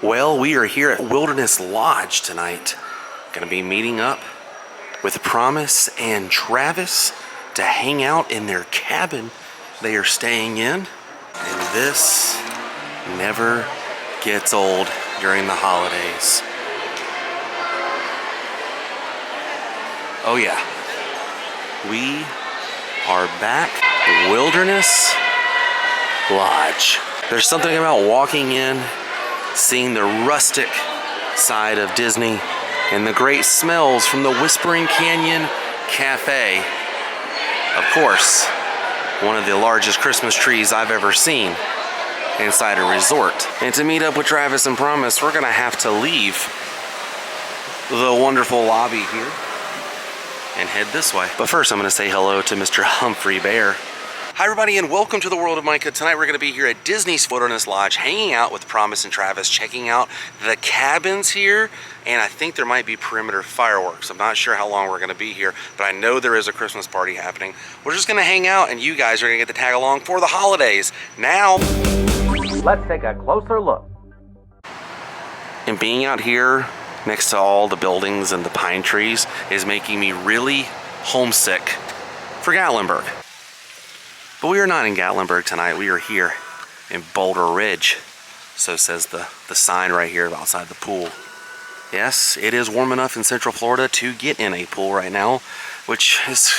Well, we are here at Wilderness Lodge tonight. Gonna be meeting up with Promise and Travis to hang out in their cabin they are staying in. And this never gets old during the holidays. Oh yeah, we are back. Wilderness Lodge. There's something about walking in, seeing the rustic side of Disney and the great smells from the Whispering Canyon Cafe. Of course, one of the largest Christmas trees I've ever seen inside a resort. And to meet up with Travis and Promise, we're gonna have to leave the wonderful lobby here and head this way. But first, I'm gonna say hello to Mr. Humphrey Bear. Hi everybody, and welcome to the world of Micah. Tonight we're going to be here at Disney's Wilderness Lodge, hanging out with Promise and Travis, checking out the cabins here, and I think there might be perimeter fireworks. I'm not sure how long we're going to be here, but I know there is a Christmas party happening. We're just going to hang out, and you guys are going to get to tag along for the holidays. Now, let's take a closer look. And being out here next to all the buildings and the pine trees is making me really homesick for Gatlinburg. But we are not in Gatlinburg tonight. We are here in Boulder Ridge. So says the sign right here outside the pool. Yes, it is warm enough in Central Florida to get in a pool right now, which is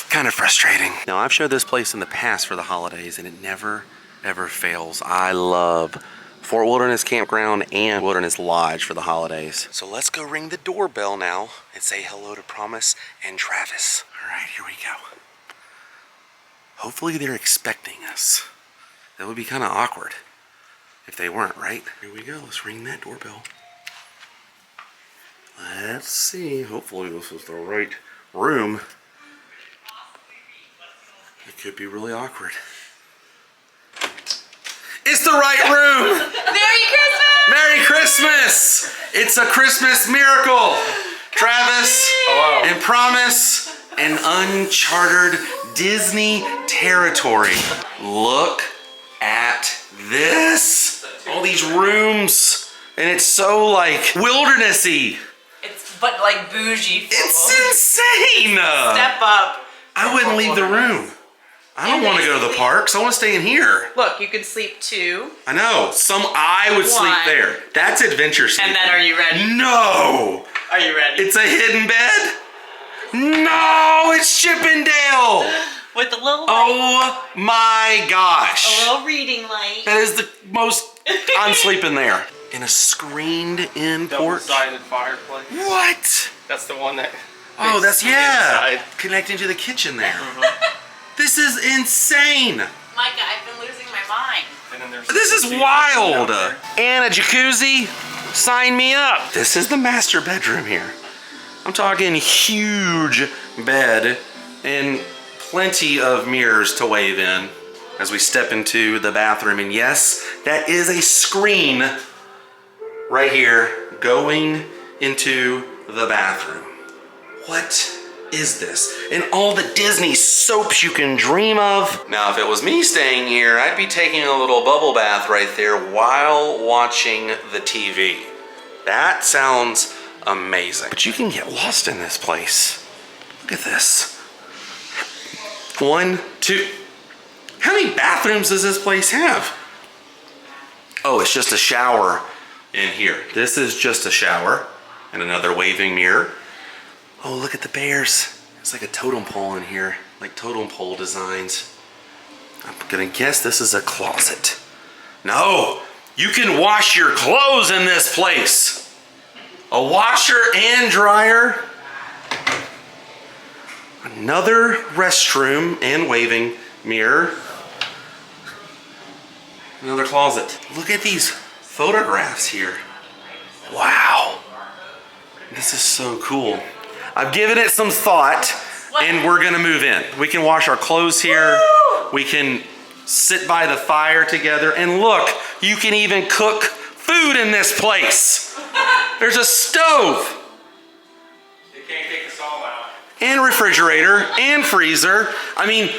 kind of frustrating. Now, I've showed this place in the past for the holidays, and it never, ever fails. I love Fort Wilderness Campground and Wilderness Lodge for the holidays. So let's go ring the doorbell now and say hello to Promise and Travis. All right, here we go. Hopefully they're expecting us. That would be kind of awkward if they weren't, right? Here we go, let's ring that doorbell. Let's see, hopefully this is the right room. It could be really awkward. It's the right room! Merry Christmas! Merry Christmas! It's a Christmas miracle! Travis and Promise and uncharted Disney territory. Look at this. All these rooms. And it's so like wildernessy. It's but like bougie. It's insane. Step up. I wouldn't leave the room. I don't want to go to the parks. I want to stay in here. Look, you can sleep two. I know. I would sleep there. That's adventure sleep. And then are you ready? No. Are you ready? It's a hidden bed? No, it's Chippendale. With a little light. Oh my gosh. A little reading light. That is the most, I'm sleeping there. In a screened in porch. Double-sided fireplace. What? That's the one that... Oh, that's, yeah. Inside. Connecting to the kitchen there. This is insane. Micah, I've been losing my mind. And then there's This is wild. And a jacuzzi. Sign me up. This is the master bedroom here. I'm talking huge bed and plenty of mirrors to wave in as we step into the bathroom. And yes, that is a screen right here going into the bathroom. What is this? And all the Disney soaps you can dream of. Now, if it was me staying here, I'd be taking a little bubble bath right there while watching the TV. That sounds amazing. But you can get lost in this place. Look at this. 1, 2. How many bathrooms does this place have? Oh, it's just a shower in here. This is just a shower and another waving mirror. Oh, look at the bears. It's like a totem pole in here, like totem pole designs. I'm gonna guess this is a closet. No, you can wash your clothes in this place. A washer and dryer. Another restroom and waving mirror. Another closet. Look at these photographs here. Wow. This is so cool. I've given it some thought and we're gonna move in. We can wash our clothes here. Woo! We can sit by the fire together. And look, you can even cook food in this place. There's a stove. They can't take us all out. And refrigerator and freezer. I mean,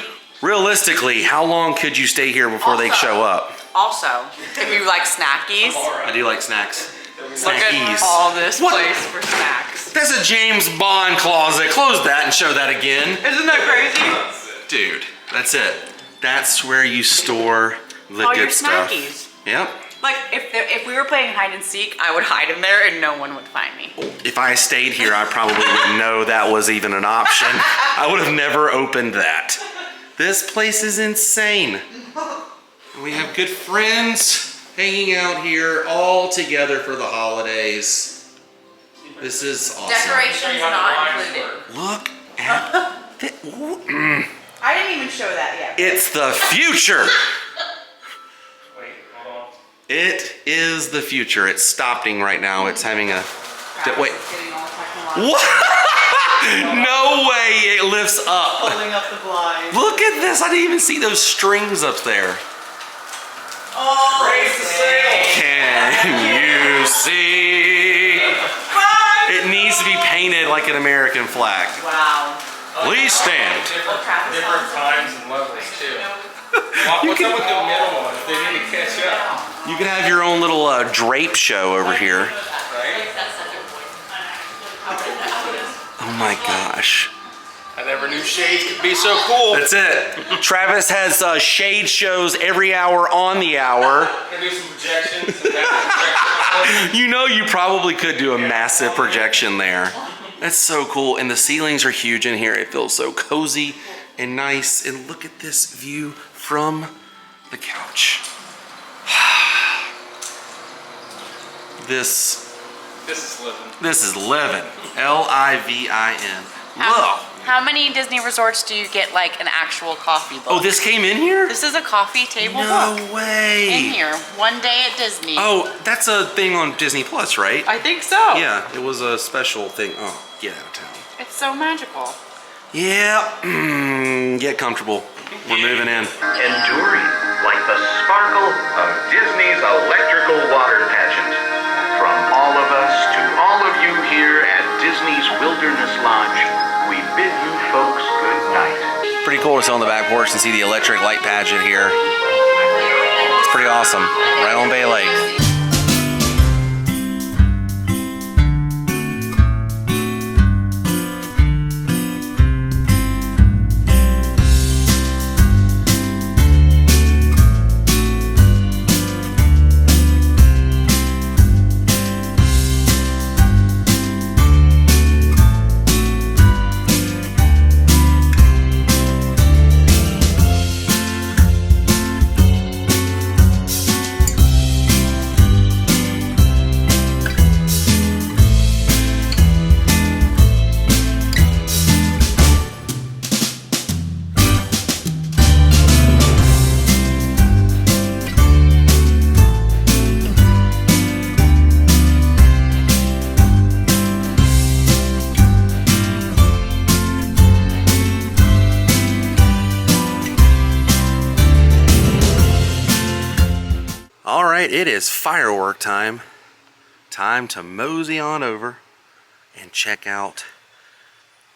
realistically, how long could you stay here before they show up? Also, if you like snackies, I do like snacks. look Snackies. at all this What? place for snacks. That's a James Bond closet. Close that and show that again. Isn't that crazy? Dude, that's it. That's where you store the All good your stuff. snackies. Yep. Like, if we were playing hide and seek, I would hide in there and no one would find me. If I stayed here, I probably wouldn't know that was even an option. I would have never opened that. This place is insane. We have good friends hanging out here all together for the holidays. This is awesome. Decorations not included. Look at it. I didn't even show that yet. It's the future. Wait, hold on. It is the future. It's stopping right now. It's having a... Wait. Getting all technological. What? No way it lifts up. Pulling up the blinds. Look at this. I didn't even see those strings up there. Oh, Raise the sail. Can you see? It needs to be painted like an American flag. wow. Please stand. Different times and levels too. What's up with the middle one? They need to catch up, You can have your own little drape show over here. right? Oh my gosh. I never knew shades could be so cool. That's it. Travis has shade shows every hour on the hour. Gonna do some projections. Some projections. You know you probably could do a massive projection there. That's so cool. And the ceilings are huge in here. It feels so cozy and nice. And look at this view from the couch. This This is living. is living. L-I-V-I-N. Whoa. How many Disney resorts do you get like an actual coffee book? Oh, this came in here? This is a coffee table No book. way. In here. One day at Disney. Oh, that's a thing on Disney Plus, right? I think so. Yeah, it was a special thing. Oh, get out of town. It's so magical. Yeah, get comfortable. We're moving in. Enduring like the sparkle of Disney's electrical water pageant. From all of us to all of you here at Disney's Wilderness Lodge, we bid you folks good night. Pretty cool to sit on the back porch and see the electric light pageant here. It's pretty awesome. Right on Bay Lake. All right, it is firework time. Time to mosey on over and check out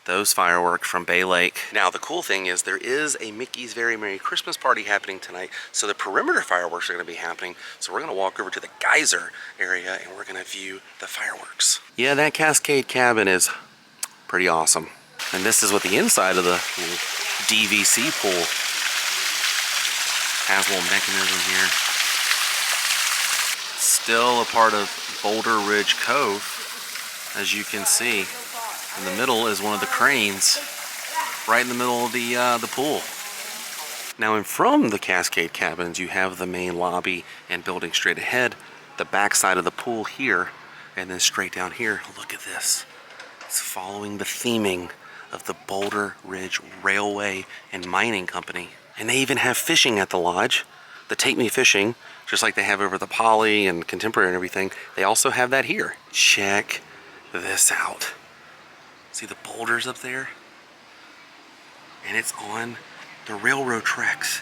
those fireworks from Bay Lake. Now, the cool thing is there is a Mickey's Very Merry Christmas party happening tonight, so the perimeter fireworks are going to be happening. So we're going to walk over to the geyser area and we're going to view the fireworks. Yeah, that Cascade cabin is pretty awesome. And this is what the inside of the DVC pool has. A little mechanism here. Still a part of Boulder Ridge Cove, as you can see. In the middle is one of the cranes, right in the middle of the pool. Now, in from the Cascade cabins, you have the main lobby and building straight ahead, the back side of the pool here, and then straight down here. Look at this. It's following the theming of the Boulder Ridge Railway and Mining Company. And they even have fishing at the lodge, the Take Me Fishing, just like they have over the Poly and Contemporary and everything. They also have that here. Check this out. See the boulders up there? And it's on the railroad tracks.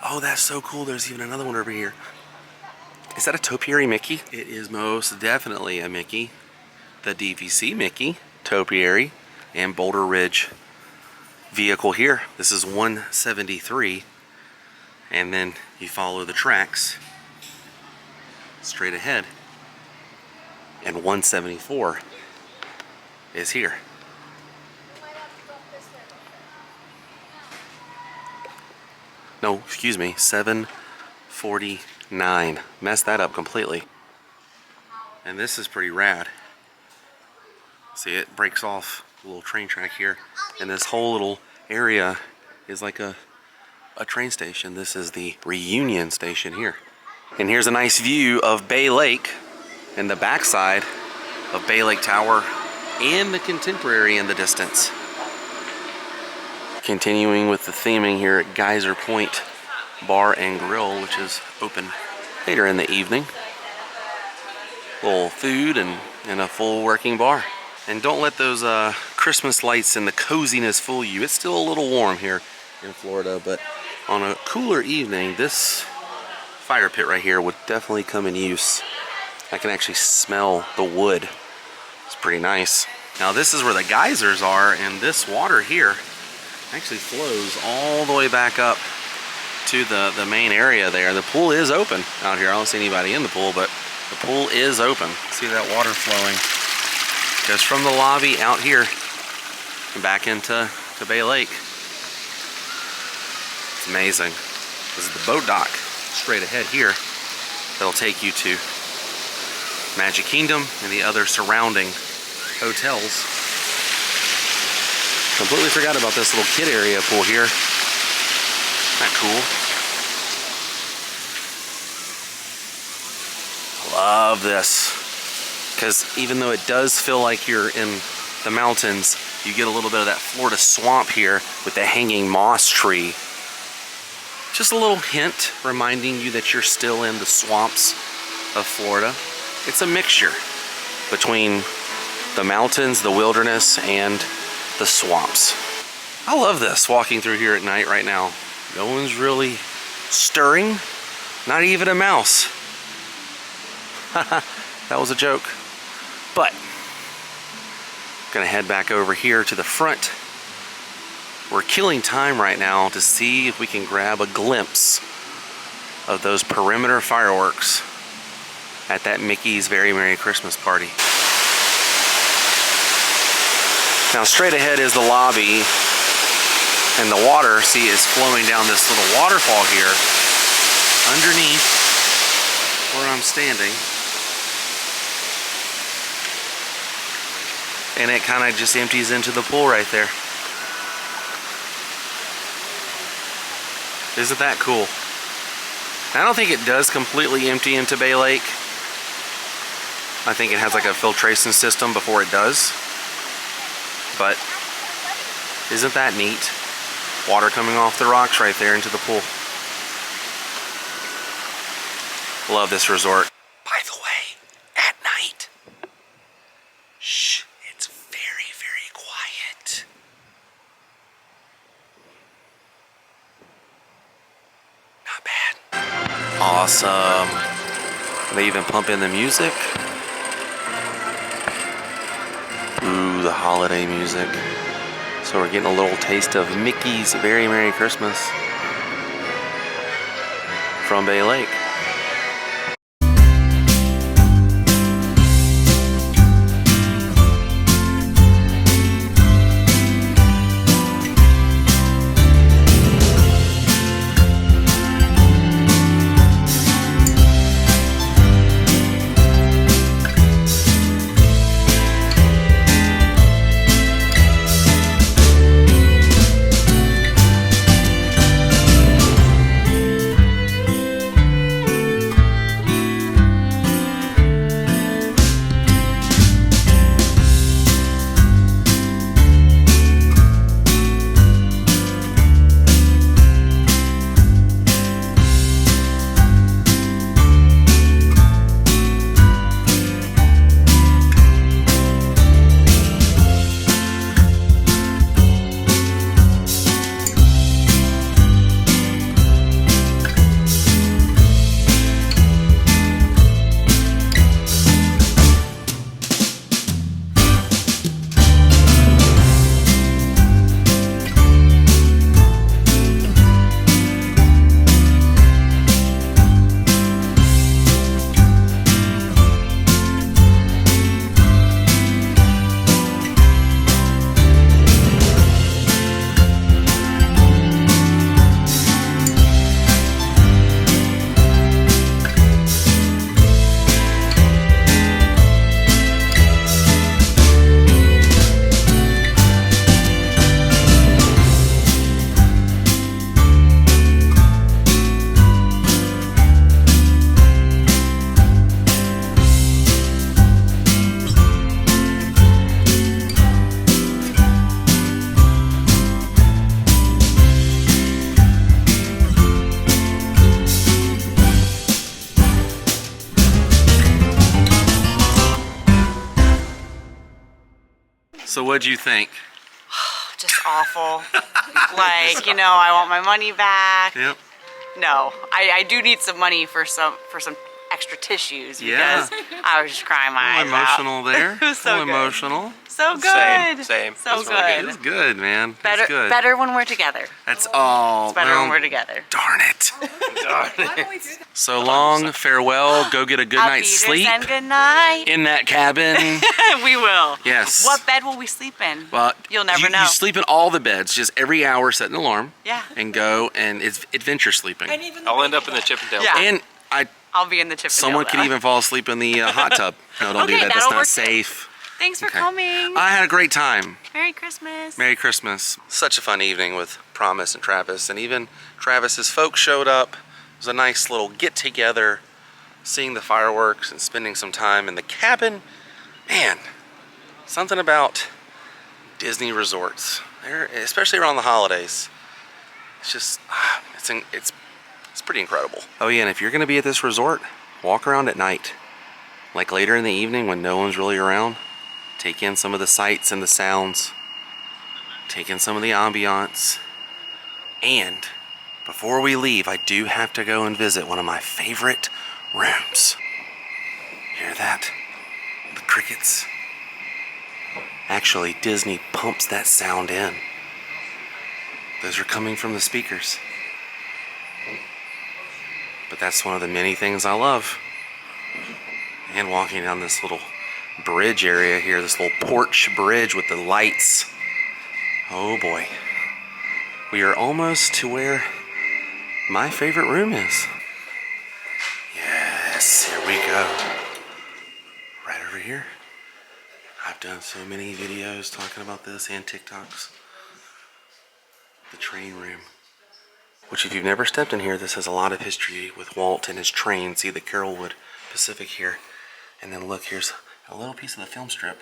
Oh, that's so cool. There's even another one over here. Is that a topiary Mickey? It is most definitely a Mickey. The DVC Mickey, topiary, and Boulder Ridge vehicle here. This is 173. And then you follow the tracks straight ahead, and 174 is here. No, excuse me, 749. Messed that up completely. And this is pretty rad. See, it breaks off a little train track here, and this whole little area is like a train station. This is the Reunion station here. And here's a nice view of Bay Lake and the backside of Bay Lake Tower and the Contemporary in the distance. Continuing with the theming here at Geyser Point Bar and Grill, which is open later in the evening. Little food and a full working bar. And don't let those Christmas lights and the coziness fool you. It's still a little warm here in Florida, but on a cooler evening, this fire pit right here would definitely come in use. I can actually smell the wood. It's pretty nice. Now this is where the geysers are, and this water here actually flows all the way back up to the main area there. The pool is open out here. I don't see anybody in the pool, but the pool is open. See that water flowing. Goes from the lobby out here and back into Bay Lake. It's amazing. This is the boat dock straight ahead here that'll take you to Magic Kingdom and the other surrounding hotels. Completely forgot about this little kid area pool here. Isn't that cool? Love this. Because even though it does feel like you're in the mountains, you get a little bit of that Florida swamp here with the hanging moss tree. Just a little hint reminding you that you're still in the swamps of Florida. It's a mixture between the mountains, the wilderness, and the swamps. I love this, walking through here at night right now. No one's really stirring, not even a mouse. That was a joke. But I'm gonna head back over here to the front. We're killing time right now to see if we can grab a glimpse of those perimeter fireworks at that Mickey's Very Merry Christmas Party. Now straight ahead is the lobby, and the water, see, is flowing down this little waterfall here underneath where I'm standing. And it kind of just empties into the pool right there. Isn't that cool? I don't think it does completely empty into Bay Lake. I think it has like a filtration system before it does. But isn't that neat? Water coming off the rocks right there into the pool. Love this resort. By the way, at night, shh, it's very, very quiet. Not bad. Awesome. They even pump in the music. Ooh, the holiday music. So we're getting a little taste of Mickey's Very Merry Christmas from Bay Lake. So what'd you think? Just awful. Like, you know, I want my money back. Yep. No, I do need some money for some extra tissues Yeah. because I was just crying my eyes Emotional there. It was so good. Emotional. So good. Same. So It's really It was good, man. It Better, was good. better when we're together. That's all. It's better well, when we're together. Darn it. So long, farewell. Go get a good night's sleep And good night. in that cabin. We will. Yes. What bed will we sleep in? Well, You'll never know. You sleep in all the beds. Just every hour, set an alarm. Yeah. And go, and it's adventure sleeping. I'll end up in the Chippendale. Yeah. And I'll be in the Chippendale. someone could though. even fall asleep in the hot tub. No, don't do Okay, that. That's that'll not work. safe. Thanks for Okay. coming. I had a great time. Merry Christmas. Merry Christmas. Such a fun evening with Promise and Travis, and even Travis's folks showed up. It was a nice little get together, seeing the fireworks and spending some time in the cabin. Man, something about Disney resorts, especially around the holidays. It's just, it's pretty incredible. Oh yeah, and if you're gonna be at this resort, walk around at night. Like later in the evening when no one's really around. Take in some of the sights and the sounds. Take in some of the ambiance. And before we leave, I do have to go and visit one of my favorite rooms. Hear that? The crickets. Actually, Disney pumps that sound in. Those are coming from the speakers. But that's one of the many things I love. And walking down this little bridge area here, this little porch bridge with the lights. Oh boy. We are almost to where my favorite room is. Yes, here we go. Right over here. I've done so many videos talking about this and TikToks. The train room. Which if you've never stepped in here, this has a lot of history with Walt and his train. See the Carolwood Pacific here. And then look, here's a little piece of the film strip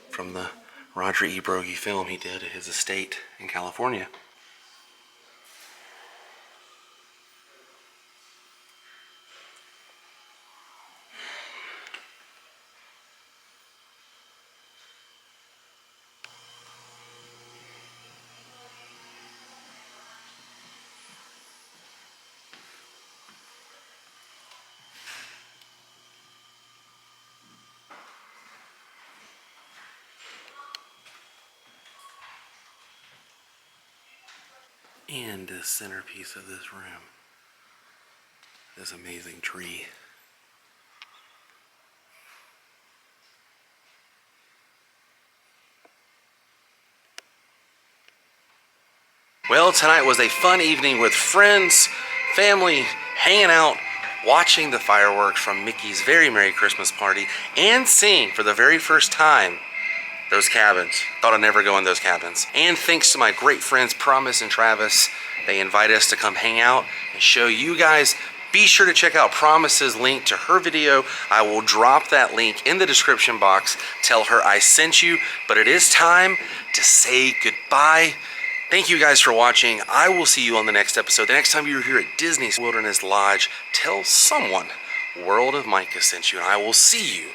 from the Roger E. Brogy film he did at his estate in California. And the centerpiece of this room, this amazing tree. Well, tonight was a fun evening with friends, family, hanging out, watching the fireworks from Mickey's Very Merry Christmas Party, and seeing for the very first time those cabins. Thought I'd never go in those cabins. And thanks to my great friends Promise and Travis, they invited us to come hang out and show you guys. Be sure to check out Promise's link to her video. I will drop that link in the description box. Tell her I sent you, but it is time to say goodbye. Thank you guys for watching. I will see you on the next episode. The next time you're here at Disney's Wilderness Lodge, tell someone World of Micah sent you, and I will see you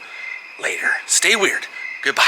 later. Stay weird. Goodbye.